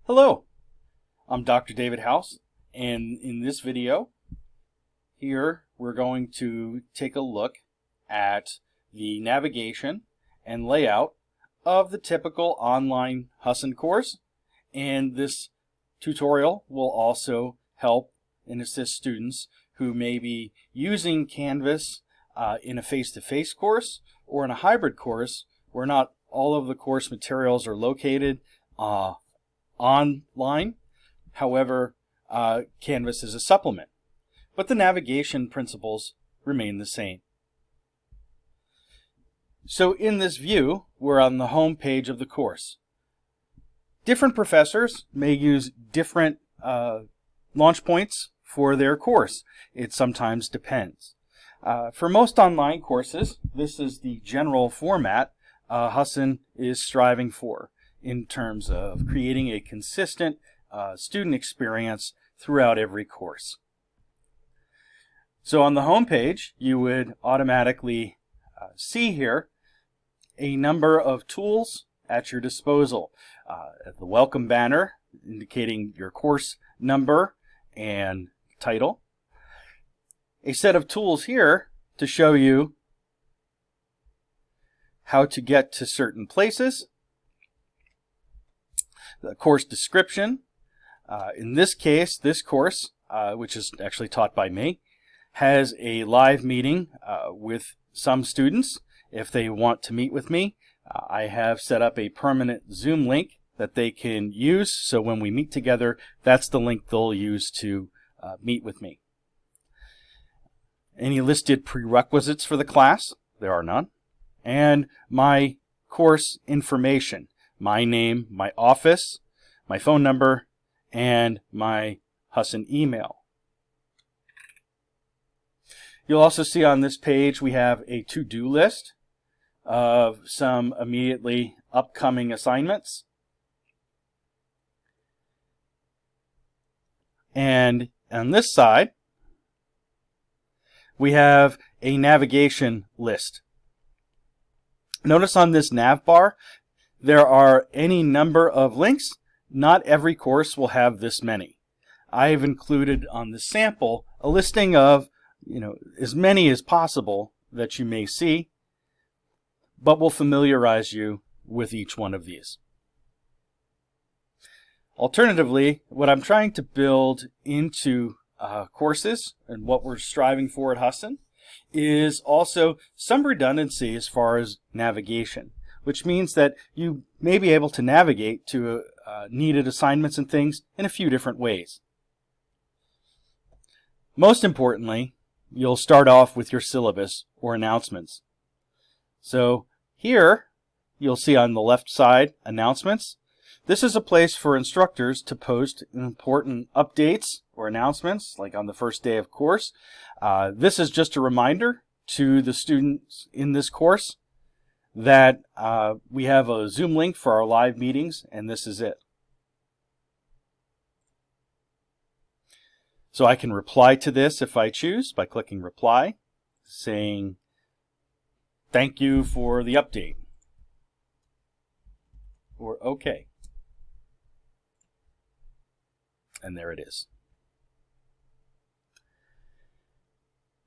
Hello, I'm Dr. David House, and in this video here we're going to take a look at the navigation and layout of the typical online Husson course, and this tutorial will also help and assist students who may be using Canvas in a face-to-face course or in a hybrid course where not all of the course materials are located online. However, Canvas is a supplement, but the navigation principles remain the same. So in this view, we're on the home page of the course. Different professors may use different launch points for their course. It sometimes depends. For most online courses, this is the general format Husson is striving for in terms of creating a consistent student experience throughout every course. So on the home page, you would automatically see here a number of tools at your disposal. The welcome banner indicating your course number and title. A set of tools here to show you how to get to certain places. The course description. In this case, this course, which is actually taught by me, has a live meeting with some students. If they want to meet with me, I have set up a permanent Zoom link that they can use. So when we meet together, that's the link they'll use to meet with me. Any listed prerequisites for the class? There are none. And my course information. My name, my office, my phone number, and my Husson email. You'll also see on this page we have a to-do list of some immediately upcoming assignments. And on this side, we have a navigation list. Notice on this nav bar, there are any number of links. Not every course will have this many. I've included on the sample a listing of, as many as possible that you may see, but will familiarize you with each one of these. Alternatively, what I'm trying to build into courses and what we're striving for at Husson is also some redundancy as far as navigation, which means that you may be able to navigate to needed assignments and things in a few different ways. Most importantly, you'll start off with your syllabus or announcements. So here, you'll see on the left side, announcements. This is a place for instructors to post important updates or announcements, like on the first day of course. This is just a reminder to the students in this course that we have a Zoom link for our live meetings, and this is it. So I can reply to this if I choose by clicking reply, saying thank you for the update, or okay. And there it is.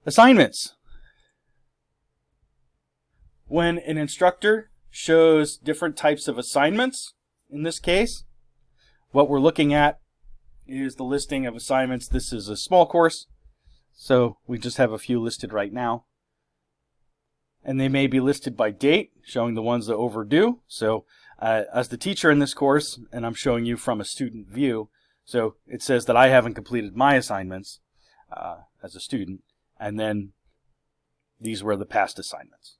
Assignments. When an instructor shows different types of assignments, in this case, what we're looking at is the listing of assignments. This is a small course, so we just have a few listed right now. And they may be listed by date, showing the ones that are overdue. So as the teacher in this course, and I'm showing you from a student view, so it says that I haven't completed my assignments as a student, and then these were the past assignments.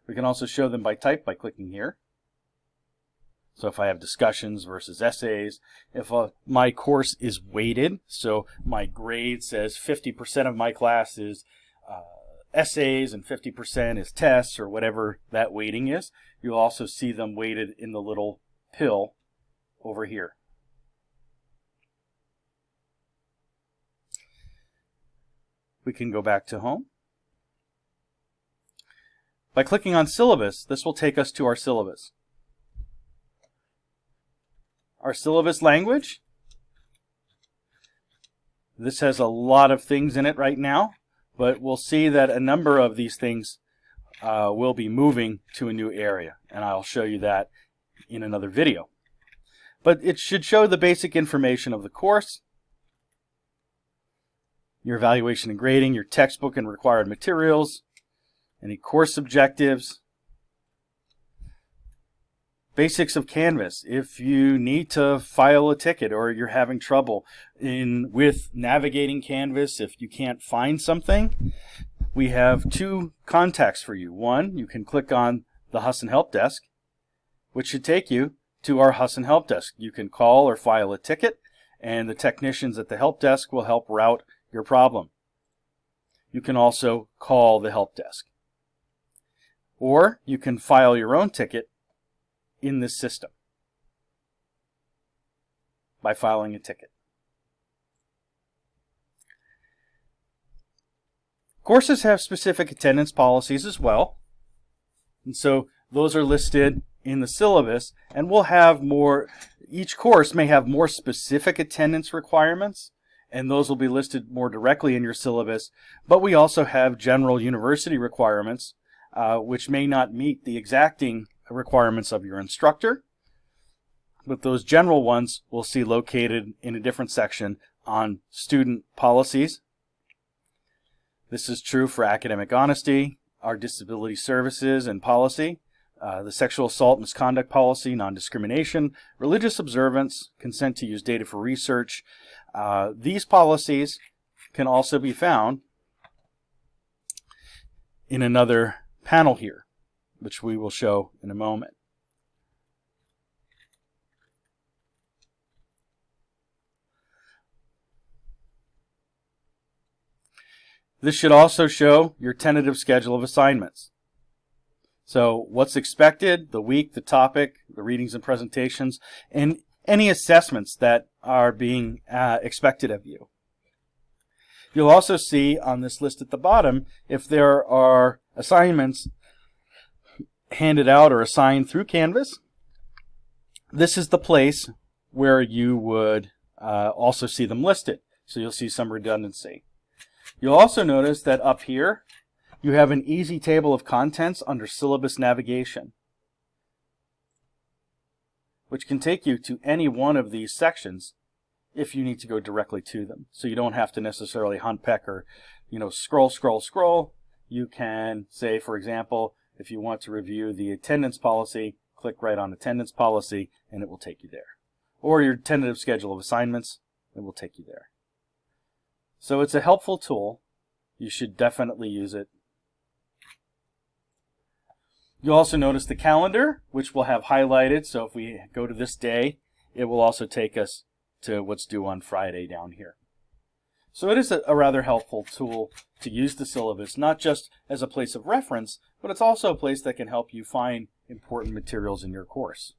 We can also show them by type by clicking here. So if I have discussions versus essays, if my course is weighted, so my grade says 50% of my class is essays and 50% is tests or whatever that weighting is, you'll also see them weighted in the little pill over here. We can go back to home. By clicking on Syllabus, this will take us to our syllabus. our syllabus language. This has a lot of things in it right now, but we'll see that a number of these things will be moving to a new area, and I'll show you that in another video. But it should show the basic information of the course, your evaluation and grading, your textbook and required materials, any course objectives, basics of Canvas. If you need to file a ticket or you're having trouble with navigating Canvas, if you can't find something, we have two contacts for you. One, you can click on the Husson Help Desk, which should take you to our Husson Help Desk. You can call or file a ticket, and the technicians at the Help Desk will help route your problem. You can also call the Help Desk. Or you can file your own ticket in this system by filing a ticket. Courses have specific attendance policies as well, and so those are listed in the syllabus, and we'll have more, each course may have more specific attendance requirements, and those will be listed more directly in your syllabus, but we also have general university requirements, which may not meet the exacting requirements of your instructor, but those general ones we'll see located in a different section on student policies. This is true for academic honesty, our disability services and policy, the sexual assault misconduct policy, non-discrimination, religious observance, consent to use data for research. These policies can also be found in another panel here, which we will show in a moment. This should also show your tentative schedule of assignments. So what's expected, the week, the topic, the readings and presentations, and any assessments that are being expected of you. You'll also see on this list at the bottom if there are assignments handed out or assigned through Canvas. This is the place where you would also see them listed. So you'll see some redundancy. You'll also notice that up here you have an easy table of contents under syllabus navigation, which can take you to any one of these sections if you need to go directly to them. So you don't have to necessarily hunt, peck, or scroll. You can say, for example, if you want to review the attendance policy, click right on attendance policy and it will take you there. Or your tentative schedule of assignments, it will take you there. So it's a helpful tool. You should definitely use it. You'll also notice the calendar, which we'll have highlighted. So if we go to this day, it will also take us to what's due on Friday down here. So it is a rather helpful tool to use the syllabus, not just as a place of reference, but it's also a place that can help you find important materials in your course.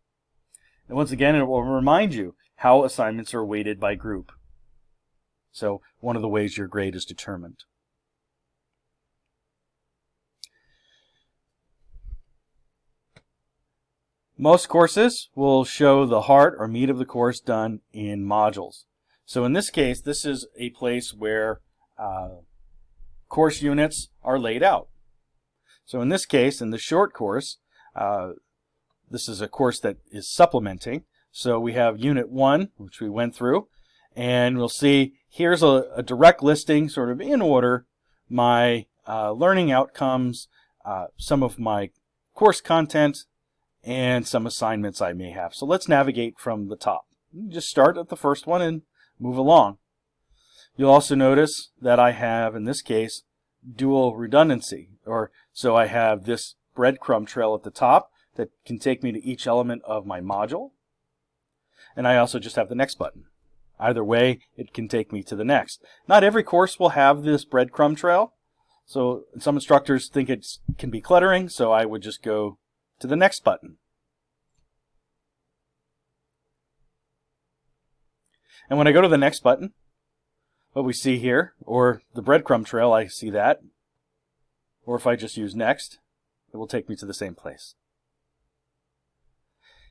And once again, it will remind you how assignments are weighted by group. So one of the ways your grade is determined. Most courses will show the heart or meat of the course done in modules. So in this case, this is a place where course units are laid out. So in this case, in the short course, this is a course that is supplementing. So we have Unit 1, which we went through, and we'll see here's a direct listing, sort of in order, my learning outcomes, some of my course content, and some assignments I may have. So let's navigate from the top. Just start at the first one and move along. You'll also notice that I have, in this case, dual redundancy. So I have this breadcrumb trail at the top that can take me to each element of my module. And I also just have the next button. Either way, it can take me to the next. Not every course will have this breadcrumb trail. So some instructors think it can be cluttering, so I would just go to the next button. And when I go to the next button, what we see here, or the breadcrumb trail, I see that. Or if I just use next, it will take me to the same place.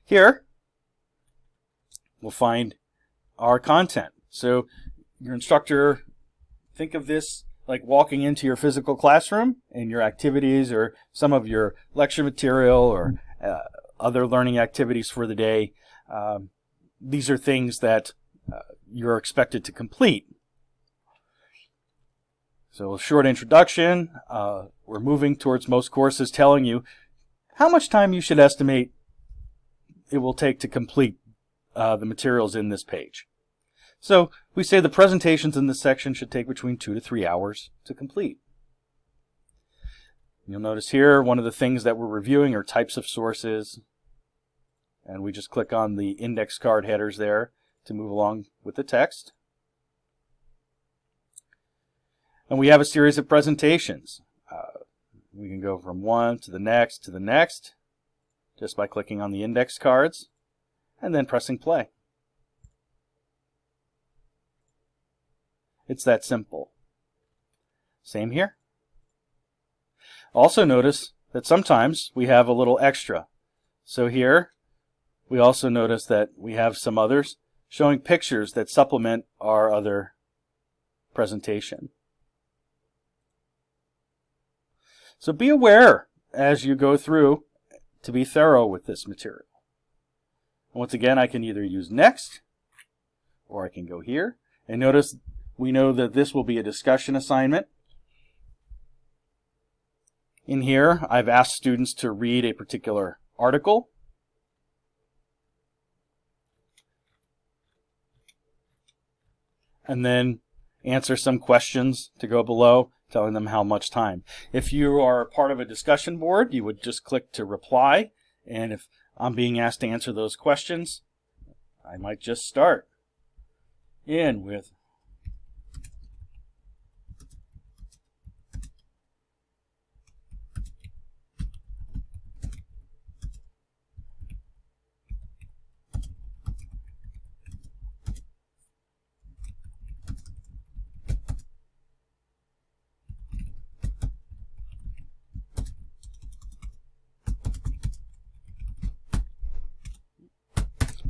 Here, we'll find our content. So your instructor, think of this like walking into your physical classroom, and your activities or some of your lecture material or other learning activities for the day. These are things that you're expected to complete. So a short introduction. We're moving towards most courses telling you how much time you should estimate it will take to complete the materials in this page. So we say the presentations in this section should take between 2 to 3 hours to complete. You'll notice here one of the things that we're reviewing are types of sources. And we just click on the index card headers there to move along with the text. And we have a series of presentations. We can go from one to the next just by clicking on the index cards and then pressing play. It's that simple. Same here. Also notice that sometimes we have a little extra. So here we also notice that we have some others showing pictures that supplement our other presentation. So be aware as you go through to be thorough with this material. Once again, I can either use next or I can go here. And notice we know that this will be a discussion assignment. In here, I've asked students to read a particular article. And then answer some questions to go below, telling them how much time. If you are part of a discussion board, you would just click to reply. And if I'm being asked to answer those questions, I might just start in with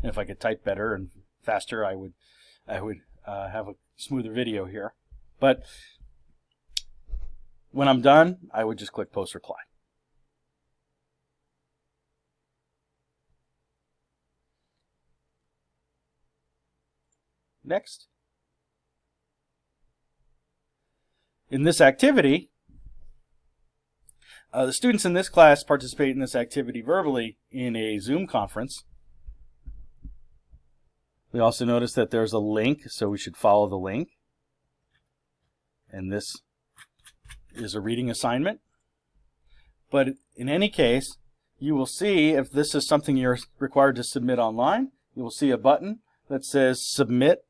if I could type better and faster, I would have a smoother video here. But when I'm done, I would just click post reply. Next. In this activity, the students in this class participate in this activity verbally in a Zoom conference. We also notice that there's a link, so we should follow the link. And this is a reading assignment. But in any case, you will see if this is something you're required to submit online, you will see a button that says Submit.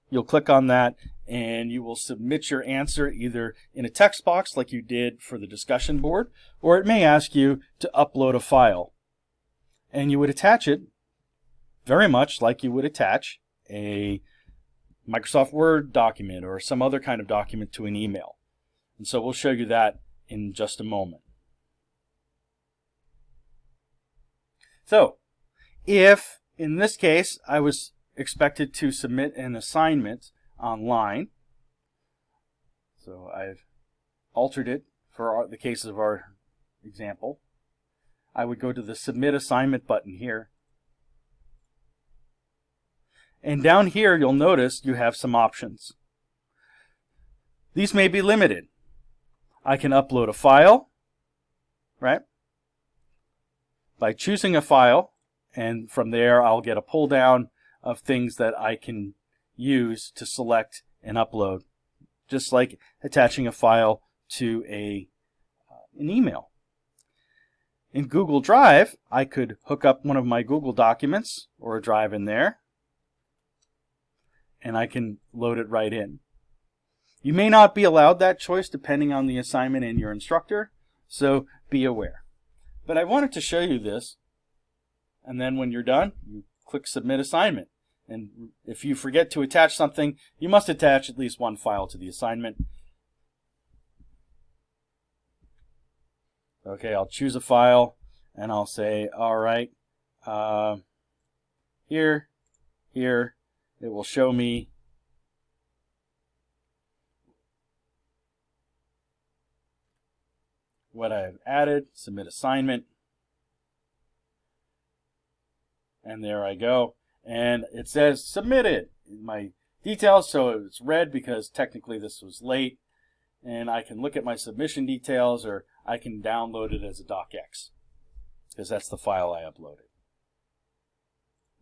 You'll click on that and you will submit your answer either in a text box like you did for the discussion board, or it may ask you to upload a file. And you would attach it very much like you would attach a Microsoft Word document or some other kind of document to an email. And so we'll show you that in just a moment. So, if in this case I was expected to submit an assignment online, so I've altered it for the case of our example, I would go to the Submit Assignment button here. And down here, you'll notice you have some options. These may be limited. I can upload a file, right? By choosing a file, and from there I'll get a pull down of things that I can use to select and upload, just like attaching a file to an email. In Google Drive, I could hook up one of my Google documents or a drive in there, and I can load it right in. You may not be allowed that choice depending on the assignment and your instructor, so be aware. But I wanted to show you this, and then when you're done, you click Submit Assignment. And if you forget to attach something, you must attach at least one file to the assignment. Okay, I'll choose a file, and I'll say, all right, here here, it will show me what I've added, submit assignment, and there I go. And it says submitted. My details, so it's red because technically this was late, and I can look at my submission details, or I can download it as a docx because that's the file I uploaded.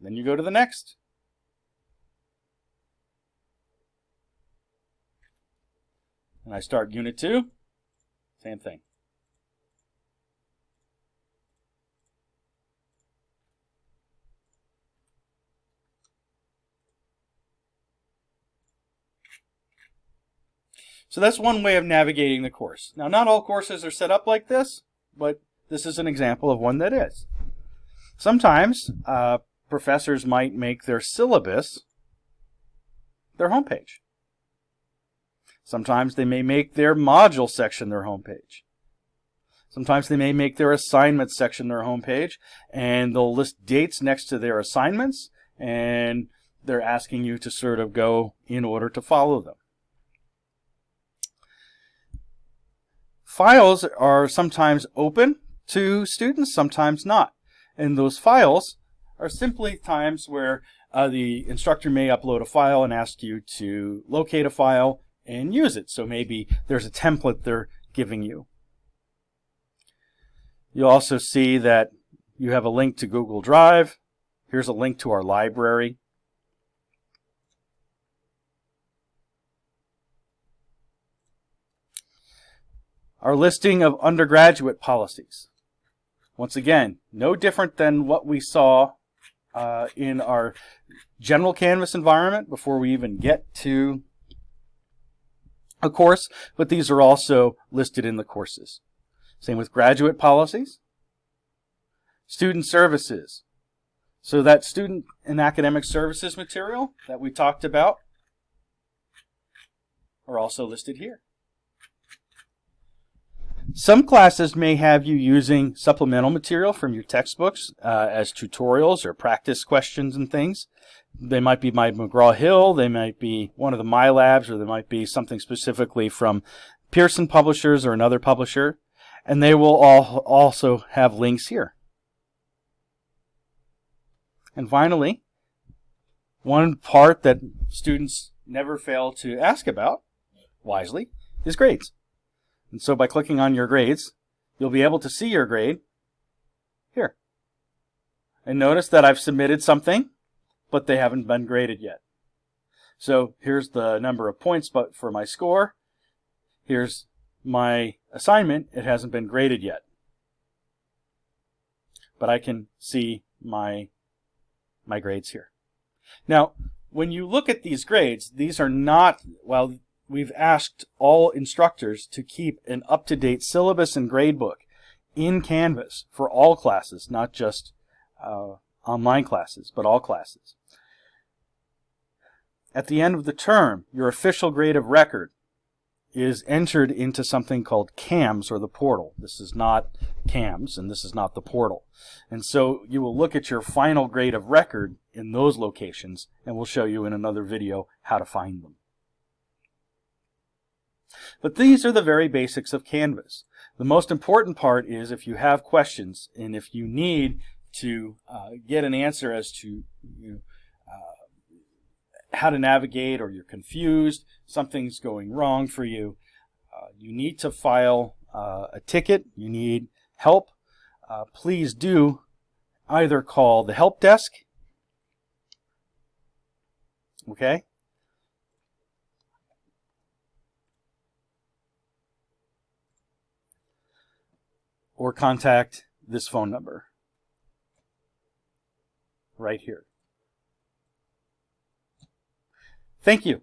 Then you go to the next. And I start Unit 2, same thing. So that's one way of navigating the course. Now, not all courses are set up like this, but this is an example of one that is. Sometimes professors might make their syllabus their homepage. Sometimes they may make their module section their homepage. Sometimes they may make their assignment section their homepage, and they'll list dates next to their assignments, and they're asking you to sort of go in order to follow them. Files are sometimes open to students, sometimes not. And those files are simply times where the instructor may upload a file and ask you to locate a file and use it. So maybe there's a template they're giving you. You'll also see that you have a link to Google Drive. Here's a link to our library. Our listing of undergraduate policies. Once again, no different than what we saw in our general Canvas environment before we even get to a course, but these are also listed in the courses. Same with graduate policies. Student services. So that student and academic services material that we talked about are also listed here. Some classes may have you using supplemental material from your textbooks as tutorials or practice questions and things. They might be by McGraw-Hill, they might be one of the MyLabs, or they might be something specifically from Pearson Publishers or another publisher. And they will all also have links here. And finally, one part that students never fail to ask about, wisely, is grades. And so by clicking on your grades, you'll be able to see your grade here. And notice that I've submitted something, but they haven't been graded yet. So here's the number of points for my score. Here's my assignment. It hasn't been graded yet. But I can see my grades here. Now, when you look at these grades, these are not, well, we've asked all instructors to keep an up-to-date syllabus and gradebook in Canvas for all classes, not just online classes, but all classes. At the end of the term, your official grade of record is entered into something called CAMS, or the portal. This is not CAMS, and this is not the portal. And so you will look at your final grade of record in those locations, and we'll show you in another video how to find them. But these are the very basics of Canvas. The most important part is if you have questions and if you need to get an answer as to how to navigate, or you're confused, something's going wrong for you, you need to file a ticket, you need help, please do either call the help desk, okay? Or contact this phone number right here. Thank you.